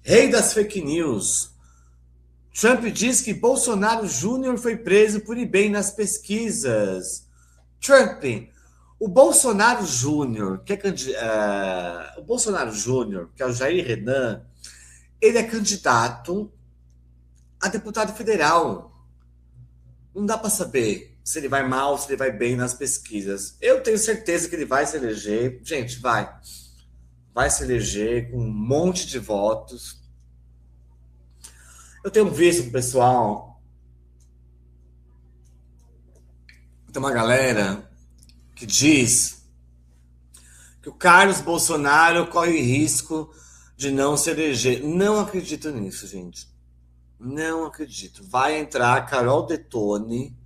Rei das fake news. Trump diz que Bolsonaro Júnior foi preso por ir bem nas pesquisas. Trump, o Bolsonaro Júnior, o Bolsonaro Júnior, que é o Jair Renan, ele é candidato a deputado federal. Não dá para saber se ele vai mal, se ele vai bem nas pesquisas. Eu tenho certeza que ele vai se eleger. Gente, vai se eleger com um monte de votos. Eu tenho visto, pessoal, tem uma galera que diz que o Carlos Bolsonaro corre risco de não se eleger. Não acredito nisso, gente. Não acredito. Vai entrar Carol Detone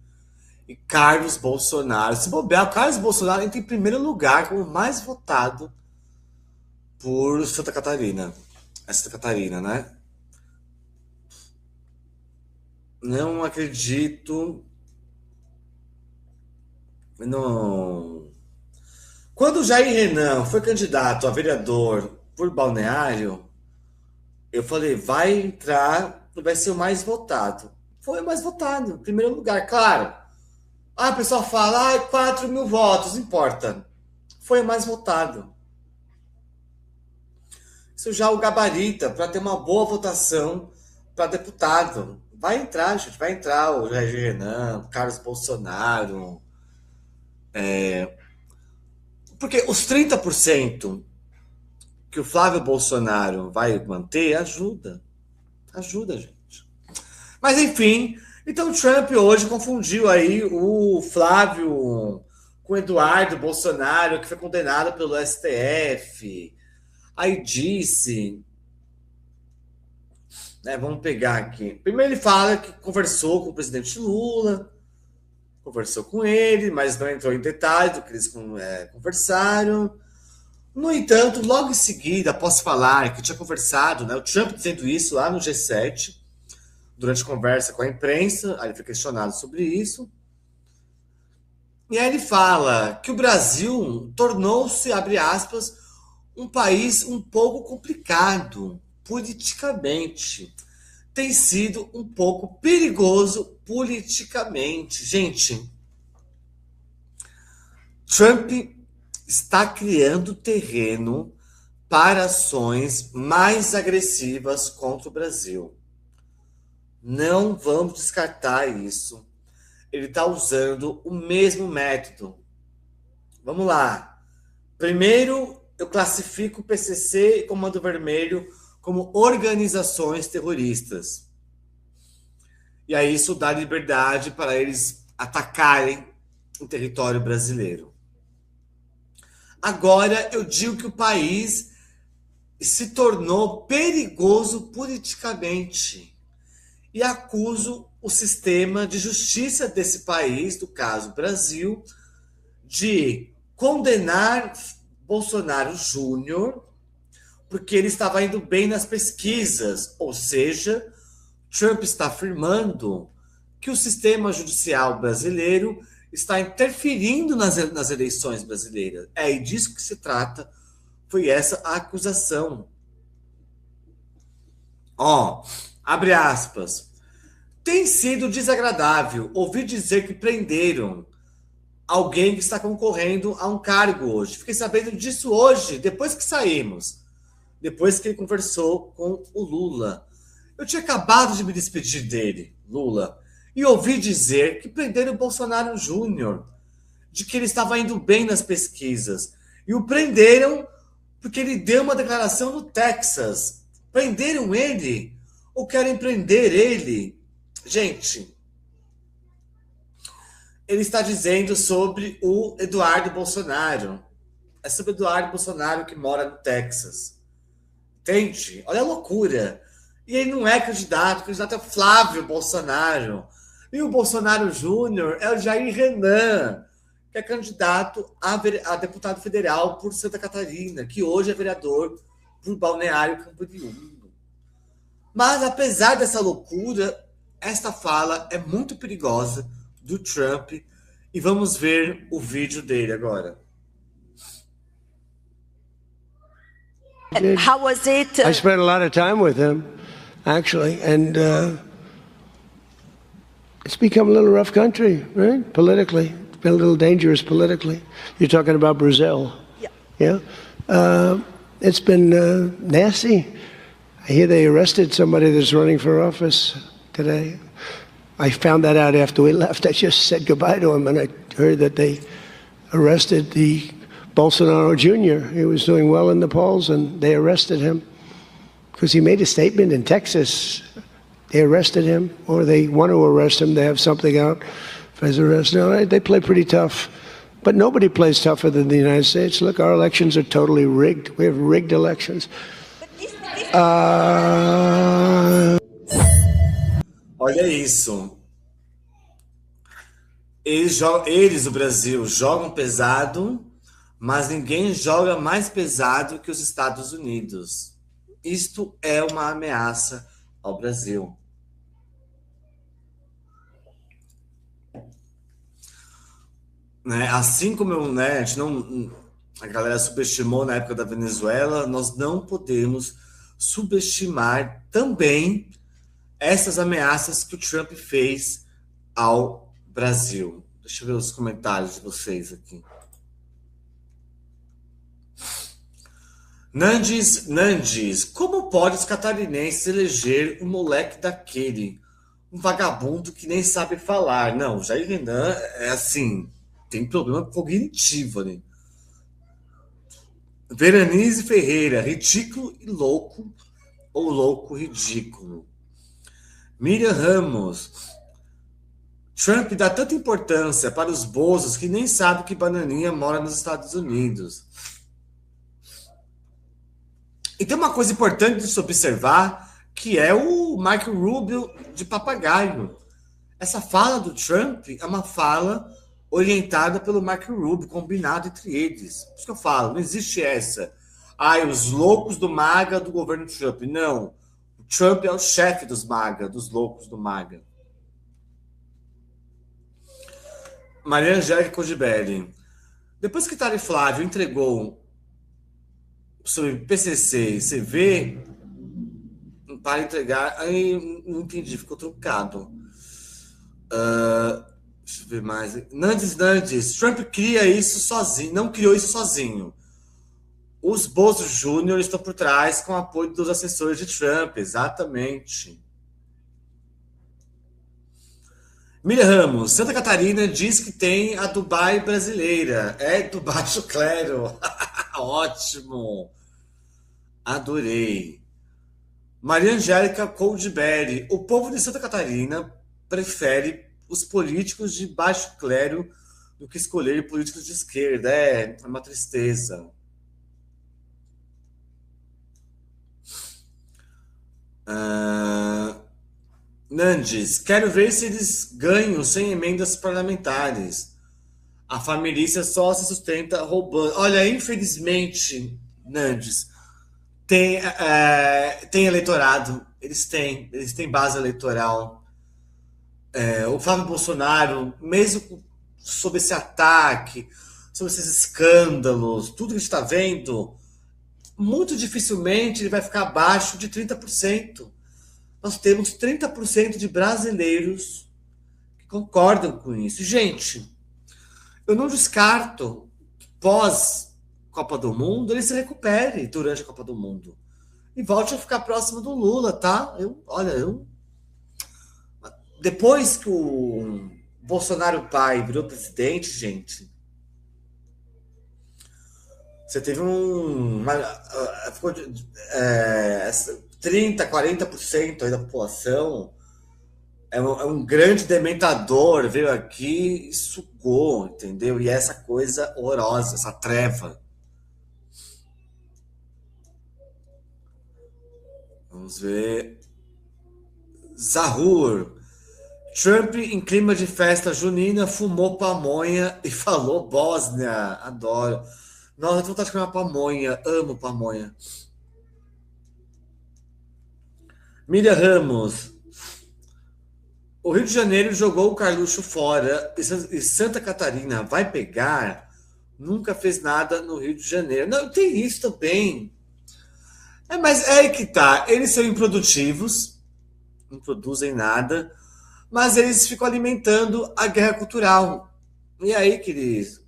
e Carlos Bolsonaro. Se bobear, o Carlos Bolsonaro entra em primeiro lugar como mais votado por Santa Catarina. É Santa Catarina, né? Não acredito. Não. Quando o Jair Renan foi candidato a vereador por Balneário, eu falei, vai entrar, vai ser o mais votado. Foi o mais votado, em primeiro lugar, claro. Ah, o pessoal fala, 4 mil votos, não importa. Foi o mais votado. Isso já o gabarita para ter uma boa votação para deputado. Vai entrar, gente, vai entrar o Jair Renan, o Carlos Bolsonaro. Porque os 30% que o Flávio Bolsonaro vai manter ajuda. Ajuda, gente. Mas enfim, então o Trump hoje confundiu aí o Flávio com o Eduardo Bolsonaro, que foi condenado pelo STF. Aí disse, né, vamos pegar aqui. Primeiro ele fala que conversou com o presidente Lula, conversou com ele, mas não entrou em detalhes do que eles conversaram. No entanto, logo em seguida, após falar que tinha conversado, né, o Trump dizendo isso lá no G7, durante conversa com a imprensa, aí ele foi questionado sobre isso. E aí ele fala que o Brasil tornou-se, abre aspas, um país um pouco complicado politicamente. Tem sido um pouco perigoso politicamente. Gente, Trump está criando terreno para ações mais agressivas contra o Brasil. Não vamos descartar isso. Ele está usando o mesmo método. Vamos lá. Primeiro, eu classifico o PCC e Comando Vermelho como organizações terroristas. E aí isso dá liberdade para eles atacarem o território brasileiro. Agora eu digo que o país se tornou perigoso politicamente e acuso o sistema de justiça desse país, do caso Brasil, de condenar Bolsonaro Júnior porque ele estava indo bem nas pesquisas, ou seja, Trump está afirmando que o sistema judicial brasileiro está interferindo nas eleições brasileiras. É disso que se trata, foi essa a acusação. Ó, abre aspas. Tem sido desagradável ouvir dizer que prenderam alguém que está concorrendo a um cargo hoje. Fiquei sabendo disso hoje, depois que saímos. Depois que ele conversou com o Lula. Eu tinha acabado de me despedir dele, Lula, e ouvi dizer que prenderam o Bolsonaro Júnior, de que ele estava indo bem nas pesquisas. E o prenderam porque ele deu uma declaração no Texas. Prenderam ele? Ou querem prender ele? Gente, ele está dizendo sobre o Eduardo Bolsonaro. É sobre o Eduardo Bolsonaro que mora no Texas. Entende? Olha a loucura. E ele não é candidato, o candidato é Flávio Bolsonaro. E o Bolsonaro Júnior é o Jair Renan, que é candidato a deputado federal por Santa Catarina, que hoje é vereador por Balneário Camboriú. Mas, apesar dessa loucura, esta fala é muito perigosa do Trump. E vamos ver o vídeo dele agora. did. How was it? I spent a lot of time with him, actually, and it's become a little rough country, right? Politically. It's been a little dangerous politically. You're talking about Brazil. Yeah. Yeah? It's been nasty. I hear they arrested somebody that's running for office today. I found that out after we left. I just said goodbye to him, and I heard that they arrested the Bolsonaro Jr. He was doing well in the polls, and they arrested him because he made a statement in Texas. They arrested him, or they want to arrest him. They have something out for his arrest. No, they play pretty tough. But nobody plays tougher than the United States. Look, our elections are totally rigged. We have rigged elections. Olha isso. Eles, o Brasil, jogam pesado, mas ninguém joga mais pesado que os Estados Unidos. Isto é uma ameaça ao Brasil. Né? Assim como né, a galera subestimou na época da Venezuela, nós não podemos subestimar também essas ameaças que o Trump fez ao Brasil. Deixa eu ver os comentários de vocês aqui. Nandes, como pode os catarinenses eleger um moleque daquele? Um vagabundo que nem sabe falar. Não, Jair Renan é assim, tem problema cognitivo ali. Veranize Ferreira, ridículo e louco, ou louco ridículo. Miriam Ramos, Trump dá tanta importância para os bozos que nem sabe que Bananinha mora nos Estados Unidos. E tem uma coisa importante de se observar, que é o Marco Rubio de papagaio. Essa fala do Trump é uma fala orientada pelo Marco Rubio, combinado entre eles. Por isso que eu falo, não existe essa. Os loucos do MAGA do governo Trump. Não. O Trump é o chefe dos MAGA, dos loucos do MAGA. Maria Angélica Codibelli. Depois que Tari Flávio entregou sobre PCC e CV para entregar, aí não entendi, ficou truncado. Deixa eu ver mais. Nandes, Trump cria isso sozinho, não criou isso sozinho. Os Bozo Júnior estão por trás com o apoio dos assessores de Trump, exatamente. Miriam Ramos, Santa Catarina diz que tem a Dubai brasileira. É do baixo clero. Ótimo. Adorei. Maria Angélica Coldberry. O povo de Santa Catarina prefere os políticos de baixo clero do que escolher políticos de esquerda. É uma tristeza. Nandes, quero ver se eles ganham sem emendas parlamentares. A família só se sustenta roubando. Olha, infelizmente, Nandes, tem eleitorado. Eles têm base eleitoral. O Flávio Bolsonaro, mesmo sob esse ataque, sobre esses escândalos, tudo que a gente está vendo, muito dificilmente ele vai ficar abaixo de 30%. Nós temos 30% de brasileiros que concordam com isso. Gente, eu não descarto que pós-Copa do Mundo ele se recupere durante a Copa do Mundo e volte a ficar próximo do Lula, tá? Depois que o Bolsonaro pai virou presidente, gente, você teve ficou 30%, 40% aí da população é um grande dementador, veio aqui e sugou, entendeu? E essa coisa horrorosa, essa treva. Vamos ver. Zahur. Trump, em clima de festa junina, fumou pamonha e falou Bósnia. Adoro. Nossa, eu tô vontade de comer uma pamonha. Amo pamonha. Miriam Ramos. O Rio de Janeiro jogou o Carluxo fora e Santa Catarina vai pegar? Nunca fez nada no Rio de Janeiro. Não, tem isso também. Mas é aí que tá. Eles são improdutivos, não produzem nada, mas eles ficam alimentando a guerra cultural. E aí, querido?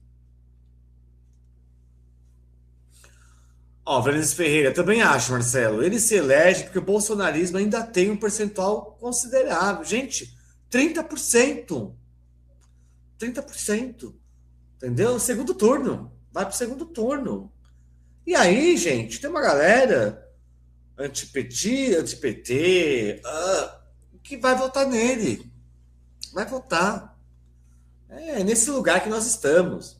Ó, Vinícius Ferreira, também acho, Marcelo. Ele se elege porque o bolsonarismo ainda tem um percentual considerável. Gente, 30%. 30%. Entendeu? Segundo turno. Vai pro segundo turno. E aí, gente, tem uma galera anti-PT, que vai votar nele. Vai votar. É nesse lugar que nós estamos.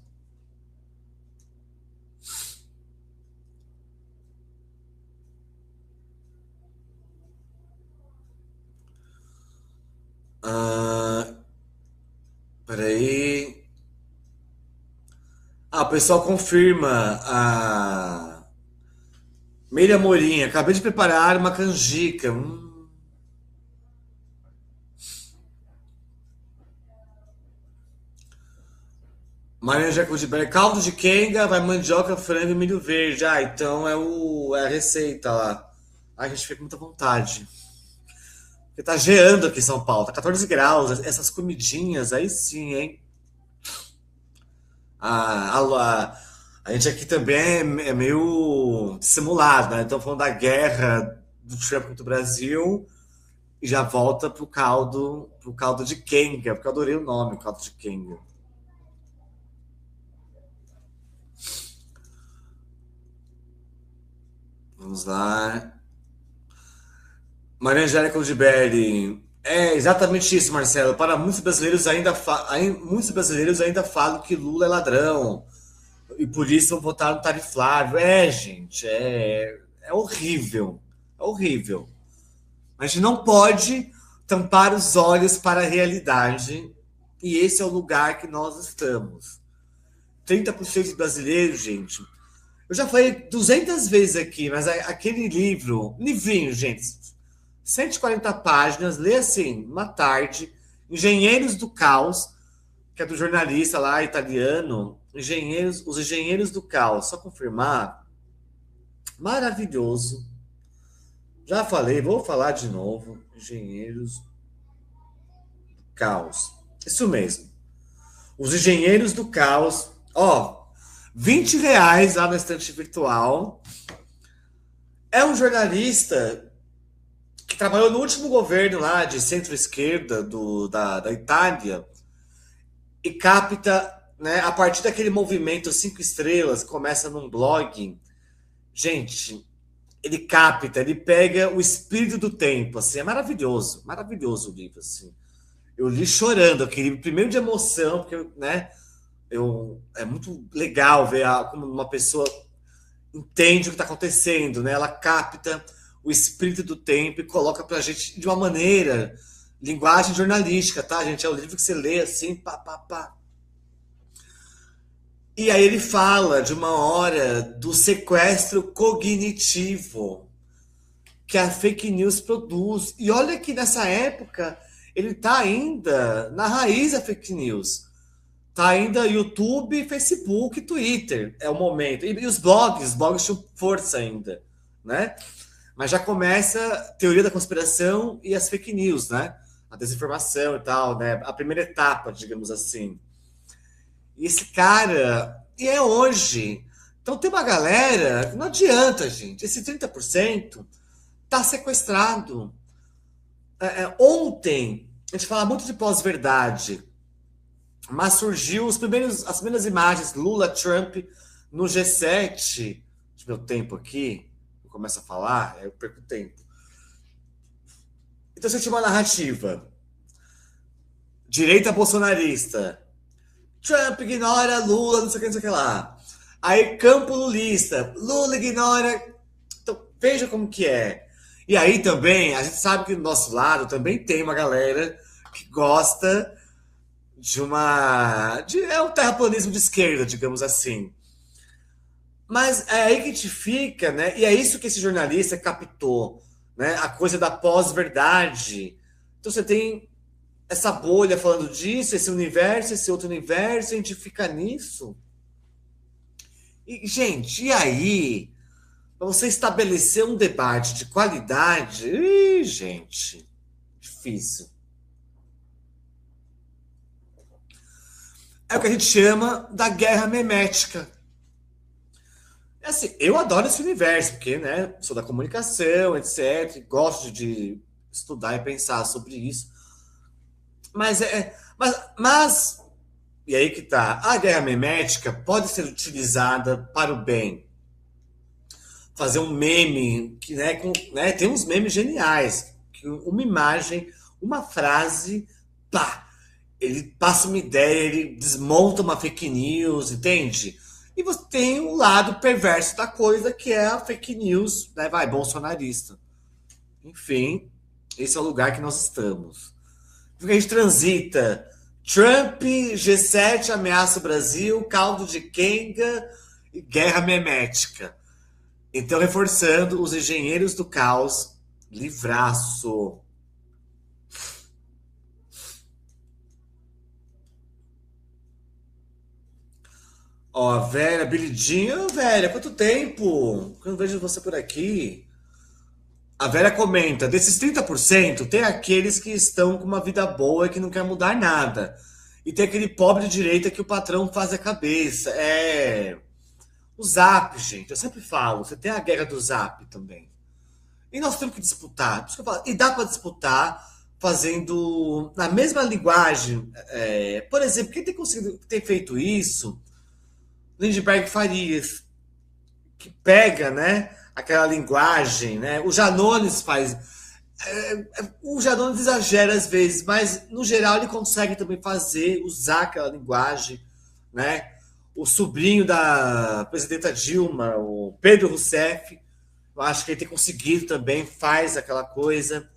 Peraí. O pessoal confirma a Meire Amorim. Acabei de preparar uma canjica. Mariana Jacudibert, caldo de quenga, vai mandioca, frango e milho verde. Então é a receita lá. A gente fica com muita vontade. Porque tá geando aqui em São Paulo, tá 14 graus. Essas comidinhas aí sim, hein? A gente aqui também é meio dissimulado, né? Então falando da guerra do Trump contra o Brasil e já volta pro caldo de quenga, porque eu adorei o nome, caldo de quenga. Vamos lá. Maria Angélica Ludibelli. É exatamente isso, Marcelo. Para muitos brasileiros ainda falam que Lula é ladrão e por isso vão votar no tarifário. Gente, é horrível. É horrível. A gente não pode tampar os olhos para a realidade e esse é o lugar que nós estamos. 30% dos brasileiros, gente. Eu já falei 200 vezes aqui, mas aquele livrinho, gente, 140 páginas, lê assim, uma tarde, Engenheiros do Caos, que é do jornalista lá italiano, Os Engenheiros do Caos, só confirmar, maravilhoso. Já falei, vou falar de novo, Engenheiros do Caos. Isso mesmo. Os Engenheiros do Caos, ó, R$ 20 lá na estante virtual. É um jornalista que trabalhou no último governo lá de centro-esquerda da Itália e capta, né, a partir daquele movimento 5 estrelas, começa num blog. Gente, ele pega o espírito do tempo, assim, é maravilhoso o livro, assim. Eu li chorando, aquele primeiro de emoção, porque, né, é muito legal ver como uma pessoa entende o que está acontecendo, né? Ela capta o espírito do tempo e coloca pra gente de uma maneira, linguagem jornalística, tá, gente? É o livro que você lê assim, pá, pá, pá. E aí ele fala de uma hora do sequestro cognitivo que a fake news produz. E olha que nessa época ele tá ainda na raiz da fake news. Tá ainda YouTube, Facebook, Twitter. É o momento. E os blogs tinham força ainda, né? Mas já começa a teoria da conspiração e as fake news, né? A desinformação e tal, né? A primeira etapa, digamos assim. E esse cara... E é hoje. Então tem uma galera... Não adianta, gente. Esse 30% tá sequestrado. Ontem, a gente fala muito de pós-verdade, mas surgiu as primeiras imagens Lula, Trump no G7. Deixa eu ver o tempo aqui. Eu começo a falar, eu perco tempo. Então você tinha uma narrativa. Direita bolsonarista. Trump ignora Lula, não sei o que lá. Aí campo lulista. Lula ignora... Então veja como que é. E aí também, a gente sabe que do nosso lado também tem uma galera que gosta é um terraplanismo de esquerda, digamos assim. Mas é aí que a gente fica, né? E é isso que esse jornalista captou, né? A coisa da pós-verdade. Então você tem essa bolha falando disso, esse universo, esse outro universo, a gente fica nisso. E, gente, e aí? Para você estabelecer um debate de qualidade, ih, gente, difícil. É o que a gente chama da guerra memética. É assim, eu adoro esse universo, porque, né, sou da comunicação, etc, gosto de estudar e pensar sobre isso. Mas e aí que tá, a guerra memética pode ser utilizada para o bem. Fazer um meme, que, né, tem uns memes geniais, que uma imagem, uma frase, pá, ele passa uma ideia, ele desmonta uma fake news, entende? E você tem um lado perverso da coisa, que é a fake news, né, bolsonarista. Enfim, esse é o lugar que nós estamos. Porque a gente transita. Trump, G7 ameaça o Brasil, caldo de quenga e guerra memética. Então, reforçando os engenheiros do caos, livraço. Ó, velha, Billy Jean, velha, quanto tempo? Eu não vejo você por aqui. A Vera comenta, desses 30%, tem aqueles que estão com uma vida boa e que não quer mudar nada. E tem aquele pobre de direita que o patrão faz a cabeça. O Zap, gente, eu sempre falo, você tem a guerra do Zap também. E nós temos que disputar. Por isso que eu falo, e dá para disputar fazendo na mesma linguagem. Por exemplo, quem tem conseguido ter feito isso? Lindbergh Farias, que pega, né, aquela linguagem, né? O Janones faz. O Janones exagera às vezes, mas no geral ele consegue também usar aquela linguagem, né? O sobrinho da presidenta Dilma, o Pedro Rousseff, eu acho que ele tem conseguido também, faz aquela coisa,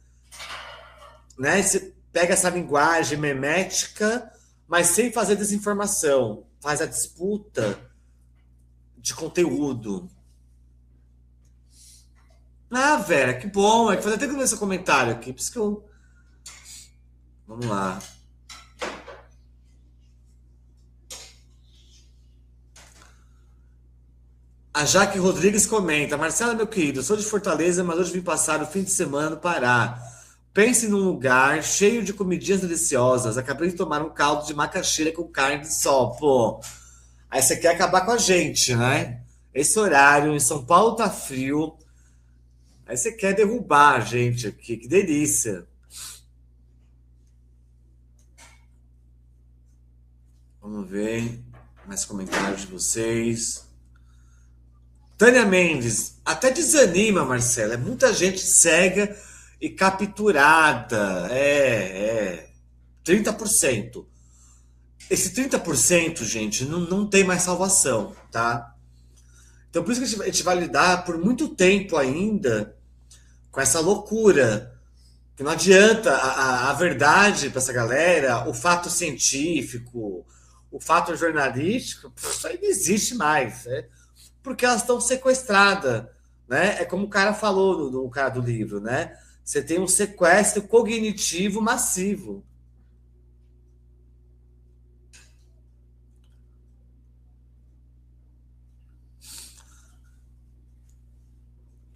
né? Você pega essa linguagem memética, mas sem fazer desinformação, faz a disputa de conteúdo. Ah, Vera, que bom. É que fazia tempo que eu não vi seu comentário aqui. Por isso que eu. Vamos lá. A Jaque Rodrigues comenta: Marcela, meu querido, sou de Fortaleza, mas hoje vim passar o fim de semana no Pará. Pense num lugar cheio de comidinhas deliciosas. Acabei de tomar um caldo de macaxeira com carne de sol. Pô, aí você quer acabar com a gente, né? Esse horário, em São Paulo tá frio. Aí você quer derrubar a gente aqui, que delícia. Vamos ver mais comentários de vocês. Tânia Mendes, até desanima, Marcela. É muita gente cega e capturada. 30%. Esse 30%, gente, não tem mais salvação, tá? Então, por isso que a gente vai lidar por muito tempo ainda com essa loucura. Que não adianta a verdade para essa galera, o fato científico, o fato jornalístico, isso aí não existe mais. Porque elas estão sequestradas. Né? É como o cara falou no cara do livro, né? Você tem um sequestro cognitivo massivo.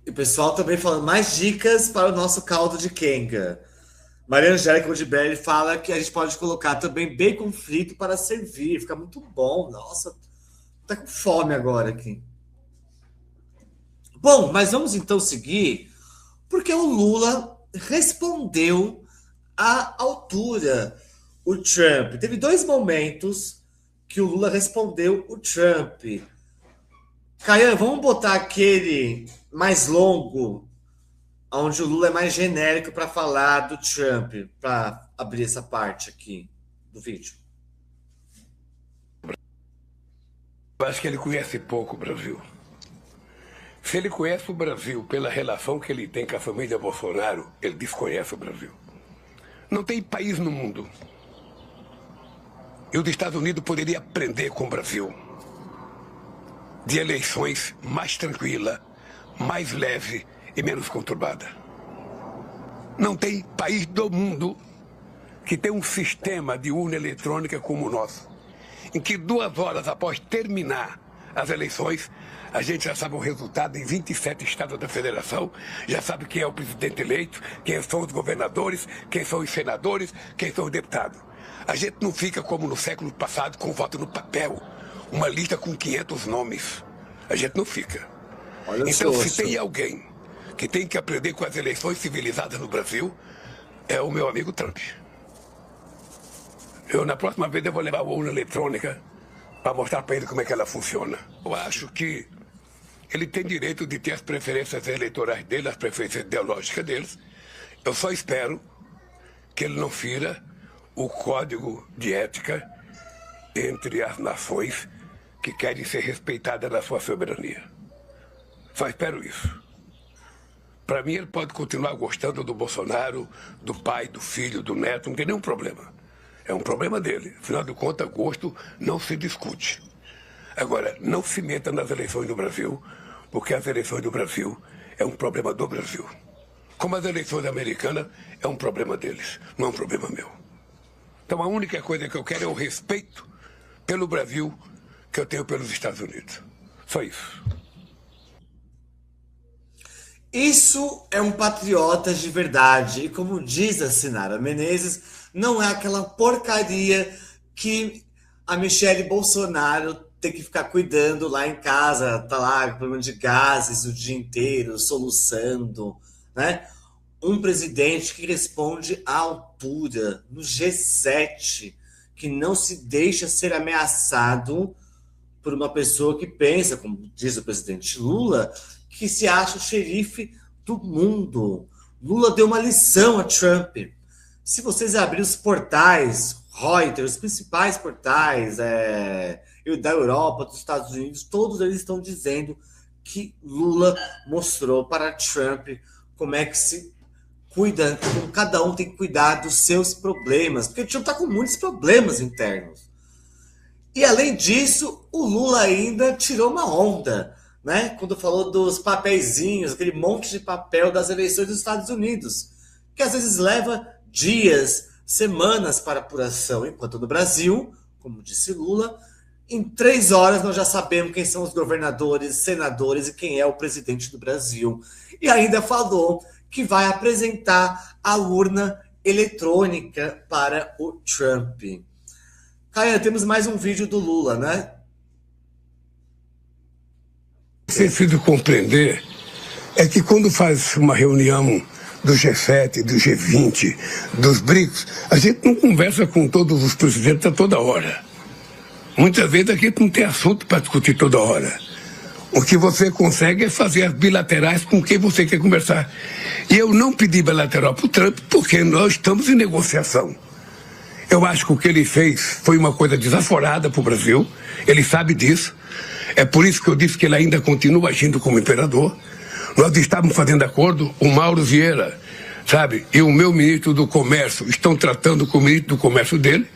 E o pessoal também falando mais dicas para o nosso caldo de quenga. Maria Angélica Odibelli fala que a gente pode colocar também bacon frito para servir. Fica muito bom. Nossa, tá com fome agora aqui. Bom, mas vamos então seguir, porque o Lula respondeu à altura o Trump. Teve 2 momentos que o Lula respondeu o Trump. Caian, vamos botar aquele mais longo, onde o Lula é mais genérico para falar do Trump, para abrir essa parte aqui do vídeo. Eu acho que ele conhece pouco o Brasil. Se ele conhece o Brasil pela relação que ele tem com a família Bolsonaro, ele desconhece o Brasil. Não tem país no mundo. E os Estados Unidos poderia aprender com o Brasil de eleições mais tranquila, mais leve e menos conturbada. Não tem país do mundo que tem um sistema de urna eletrônica como o nosso, em que 2 horas após terminar as eleições, a gente já sabe o resultado em 27 estados da federação, já sabe quem é o presidente eleito, quem são os governadores, quem são os senadores, quem são os deputados. A gente não fica como no século passado com voto no papel, uma lista com 500 nomes. A gente não fica. Então, se tem alguém que tem que aprender com as eleições civilizadas no Brasil, é o meu amigo Trump. Na próxima vez eu vou levar a urna eletrônica para mostrar para ele como é que ela funciona. Eu acho que ele tem direito de ter as preferências eleitorais dele, as preferências ideológicas deles. Eu só espero que ele não fira o código de ética entre as nações que querem ser respeitadas na sua soberania. Só espero isso. Para mim, ele pode continuar gostando do Bolsonaro, do pai, do filho, do neto, não tem nenhum problema. É um problema dele. Afinal de contas, gosto não se discute. Agora, não se meta nas eleições do Brasil, porque as eleições do Brasil é um problema do Brasil. Como as eleições americanas, é um problema deles, não é um problema meu. Então, a única coisa que eu quero é o respeito pelo Brasil que eu tenho pelos Estados Unidos. Só isso. Isso é um patriota de verdade. E como diz a Sinara Menezes, não é aquela porcaria que a Michele Bolsonaro tem que ficar cuidando lá em casa, tá lá com problema de gases o dia inteiro, soluçando, né? Um presidente que responde à altura, no G7, que não se deixa ser ameaçado por uma pessoa que pensa, como diz o presidente Lula, que se acha o xerife do mundo. Lula deu uma lição a Trump. Se vocês abrirem os portais, Reuters, os principais portais da Europa, dos Estados Unidos, todos eles estão dizendo que Lula mostrou para Trump como é que se cuida, como cada um tem que cuidar dos seus problemas, porque o Trump está com muitos problemas internos. E além disso, o Lula ainda tirou uma onda, né? Quando falou dos papeizinhos, aquele monte de papel das eleições dos Estados Unidos, que às vezes leva dias, semanas para apuração, enquanto no Brasil, como disse Lula, em 3 horas nós já sabemos quem são os governadores, senadores e quem é o presidente do Brasil. E ainda falou que vai apresentar a urna eletrônica para o Trump. Caia, temos mais um vídeo do Lula, né? Preciso compreender é que quando faz uma reunião do G7, do G20, dos BRICS, a gente não conversa com todos os presidentes a toda hora. Muitas vezes a gente não tem assunto para discutir toda hora. O que você consegue é fazer as bilaterais com quem você quer conversar. E eu não pedi bilateral para o Trump porque nós estamos em negociação. Eu acho que o que ele fez foi uma coisa desaforada para o Brasil. Ele sabe disso. É por isso que eu disse que ele ainda continua agindo como imperador. Nós estávamos fazendo acordo, o Mauro Vieira, sabe, e o meu ministro do Comércio estão tratando com o ministro do Comércio dele.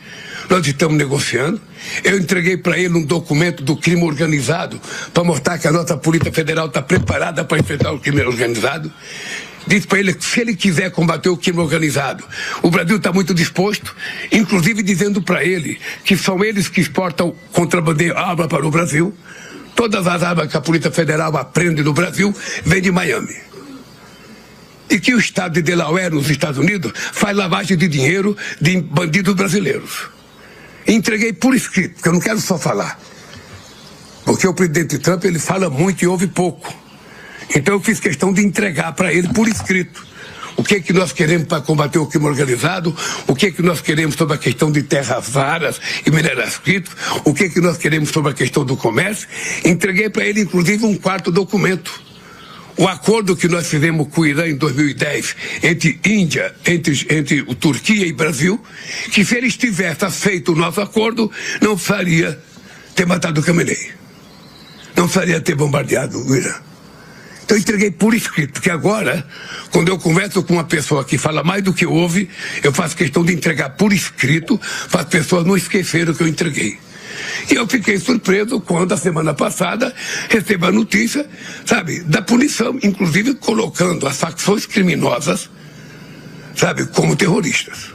Nós estamos negociando. Eu entreguei para ele um documento do crime organizado para mostrar que a nossa Polícia Federal está preparada para enfrentar o crime organizado. Disse para ele que se ele quiser combater o crime organizado, o Brasil está muito disposto, inclusive dizendo para ele que são eles que exportam contrabandeiro arma para o Brasil. Todas as armas que a Polícia Federal aprende no Brasil vêm de Miami. E que o estado de Delaware, nos Estados Unidos, faz lavagem de dinheiro de bandidos brasileiros. Entreguei por escrito, porque eu não quero só falar. Porque o presidente Trump, ele fala muito e ouve pouco. Então eu fiz questão de entregar para ele por escrito o que é que nós queremos para combater o crime organizado, o que é que nós queremos sobre a questão de terras raras e minerais críticos, o que é que nós queremos sobre a questão do comércio. Entreguei para ele, inclusive, um 4º documento. O acordo que nós fizemos com o Irã em 2010, entre Índia, entre Turquia e Brasil, que se eles tivessem feito o nosso acordo, não faria ter matado o Khamenei. Não faria ter bombardeado o Irã. Então eu entreguei por escrito, porque agora, quando eu converso com uma pessoa que fala mais do que ouve, eu faço questão de entregar por escrito para as pessoas não esquecerem o que eu entreguei. E eu fiquei surpreso quando, a semana passada, recebo a notícia, sabe, da punição, inclusive colocando as facções criminosas, sabe, como terroristas.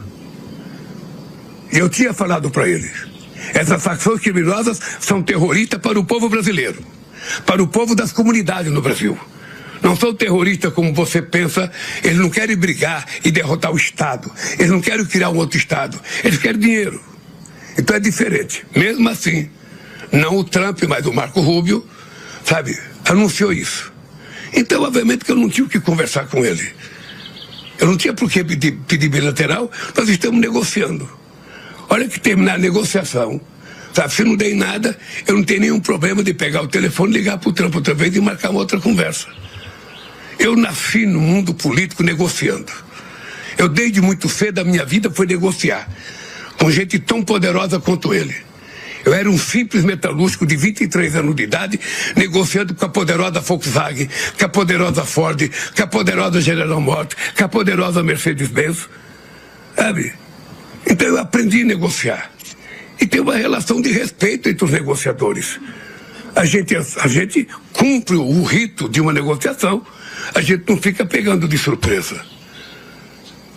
E eu tinha falado para eles Essas facções criminosas são terroristas para o povo brasileiro, para o povo das comunidades no Brasil. Não são terroristas como você pensa, eles não querem brigar e derrotar o Estado, eles não querem criar um outro Estado, eles querem dinheiro. Então é diferente. Mesmo assim, não o Trump, mas o Marco Rubio, sabe, anunciou isso. Então, obviamente que eu não tinha o que conversar com ele. Eu não tinha por que pedir bilateral, nós estamos negociando. Olha que terminar a negociação, sabe, se não der em nada, eu não tenho nenhum problema de pegar o telefone, ligar para o Trump outra vez e marcar uma outra conversa. Eu nasci no mundo político negociando. Eu, desde muito cedo, a minha vida foi negociar com gente tão poderosa quanto ele. Eu era um simples metalúrgico de 23 anos de idade, negociando com a poderosa Volkswagen, com a poderosa Ford, com a poderosa General Motors, com a poderosa Mercedes-Benz. Sabe? Então eu aprendi a negociar. E tem uma relação de respeito entre os negociadores. A gente cumpre o rito de uma negociação, a gente não fica pegando de surpresa.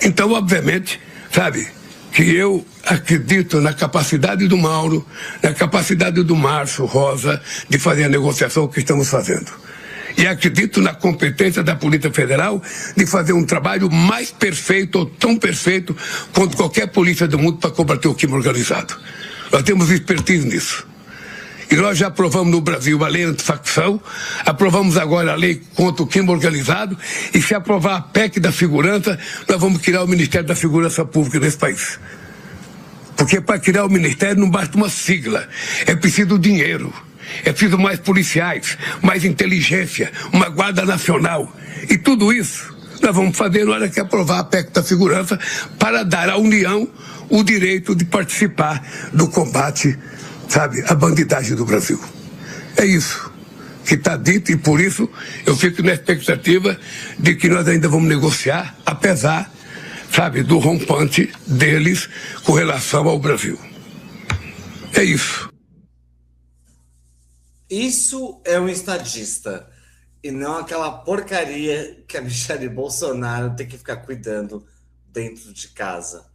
Então, obviamente, sabe, que eu acredito na capacidade do Mauro, na capacidade do Márcio Rosa de fazer a negociação que estamos fazendo. E acredito na competência da Polícia Federal de fazer um trabalho mais perfeito ou tão perfeito quanto qualquer polícia do mundo para combater o crime organizado. Nós temos expertise nisso. E nós já aprovamos no Brasil a lei antifacção, aprovamos agora a lei contra o crime organizado, e se aprovar a PEC da segurança, nós vamos criar o Ministério da Segurança Pública desse país. Porque para criar o Ministério não basta uma sigla, é preciso dinheiro, é preciso mais policiais, mais inteligência, uma Guarda Nacional. E tudo isso nós vamos fazer na hora que aprovar a PEC da segurança para dar à União o direito de participar do combate, sabe, à bandidagem do Brasil. É isso que está dito, e por isso eu fico na expectativa de que nós ainda vamos negociar, apesar, sabe, do rompante deles com relação ao Brasil. É isso. Isso é um estadista, e não aquela porcaria que a Michelle Bolsonaro tem que ficar cuidando dentro de casa.